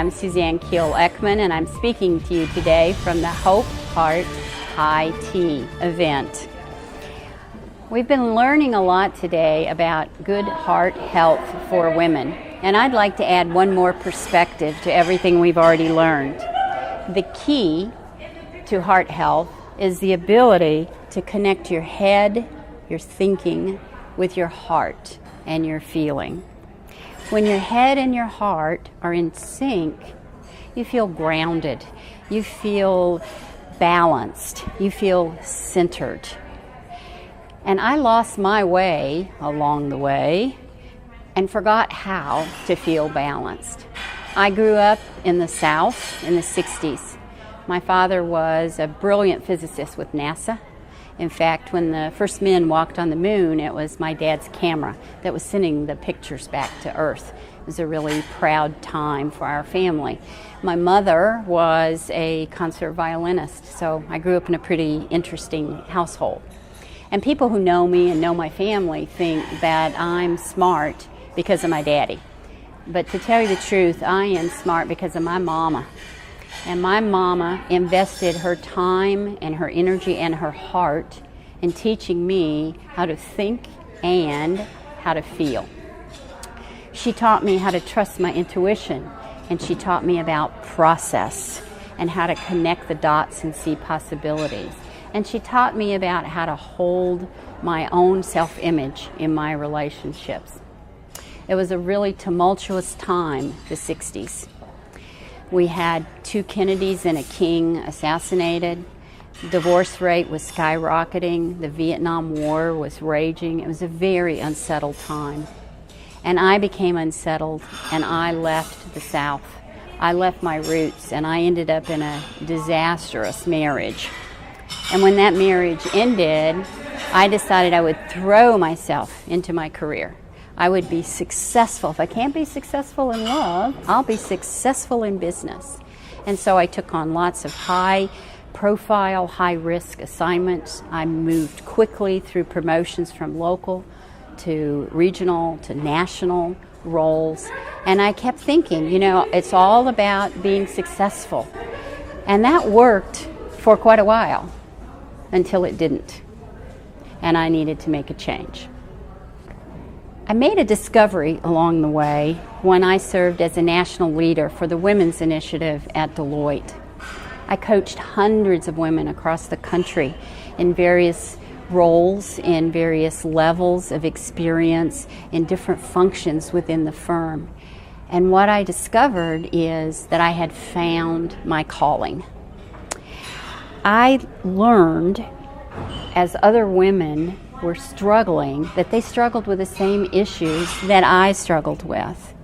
I'm Suzanne Keel-Eckmann, and I'm speaking to you today from the Hope Heart High Tea event. We've been learning a lot today about good heart health for women, and I'd like to add one more perspective to everything we've already learned. The key to heart health is the ability to connect your head, your thinking, with your heart and your feeling. When your head and your heart are in sync, you feel grounded, you feel balanced, you feel centered. And I lost my way along the way and forgot how to feel balanced. I grew up in the South in the 60s. My father was a brilliant physicist with NASA. In fact, when the first men walked on the moon, it was my dad's camera that was sending the pictures back to Earth. It was a really proud time for our family. My mother was a concert violinist, so I grew up in a pretty interesting household. And people who know me and know my family think that I'm smart because of my daddy. But to tell you the truth, I am smart because of my mama. And my mama invested her time and her energy and her heart in teaching me how to think and how to feel. She taught me how to trust my intuition, and she taught me about process and how to connect the dots and see possibilities. And she taught me about how to hold my own self-image in my relationships. It was a really tumultuous time, the 60s. We had 2 Kennedys and a king assassinated. The divorce rate was skyrocketing. The Vietnam War was raging. It was a very unsettled time. And I became unsettled, and I left the South. I left my roots, and I ended up in a disastrous marriage. And when that marriage ended, I decided I would throw myself into my career. I would be successful. If I can't be successful in love, I'll be successful in business. And so I took on lots of high-profile, high-risk assignments. I moved quickly through promotions from local to regional to national roles. And I kept thinking, it's all about being successful. And that worked for quite a while until it didn't. And I needed to make a change. I made a discovery along the way when I served as a national leader for the Women's Initiative at Deloitte. I coached hundreds of women across the country in various roles, in various levels of experience, in different functions within the firm. And what I discovered is that I had found my calling. I learned as other women were struggling, that they struggled with the same issues that I struggled with.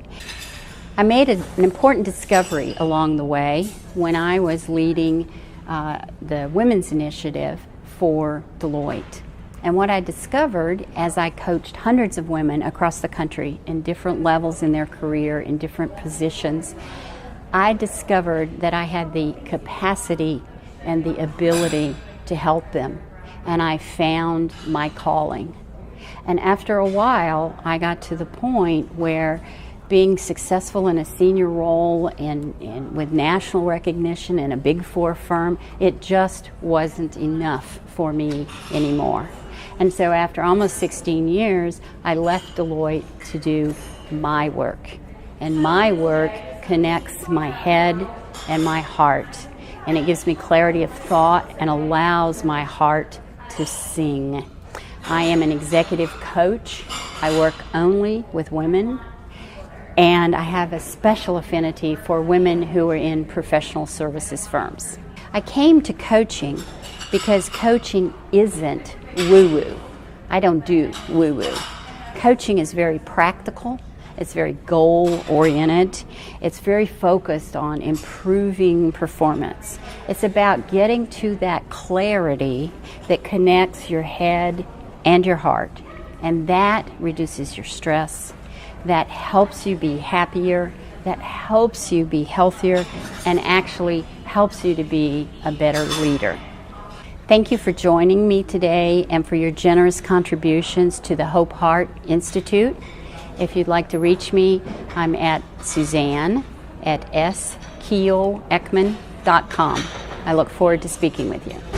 I made an important discovery along the way when I was leading the Women's Initiative for Deloitte. And what I discovered as I coached hundreds of women across the country in different levels in their career, in different positions, I discovered that I had the capacity and the ability to help them. And I found my calling. And after a while, I got to the point where being successful in a senior role with national recognition in a Big Four firm, it just wasn't enough for me anymore. And so after almost 16 years, I left Deloitte to do my work. And my work connects my head and my heart. And it gives me clarity of thought and allows my heart to sing. I am an executive coach. I work only with women, and I have a special affinity for women who are in professional services firms. I came to coaching because coaching isn't woo-woo. I don't do woo-woo. Coaching is very practical. It's very goal-oriented. It's very focused on improving performance. It's about getting to that clarity that connects your head and your heart. And that reduces your stress. That helps you be happier. That helps you be healthier and actually helps you to be a better leader. Thank you for joining me today and for your generous contributions to the Hope Heart Institute. If you'd like to reach me, I'm at Suzanne, at skeel.eckmann.com. I look forward to speaking with you.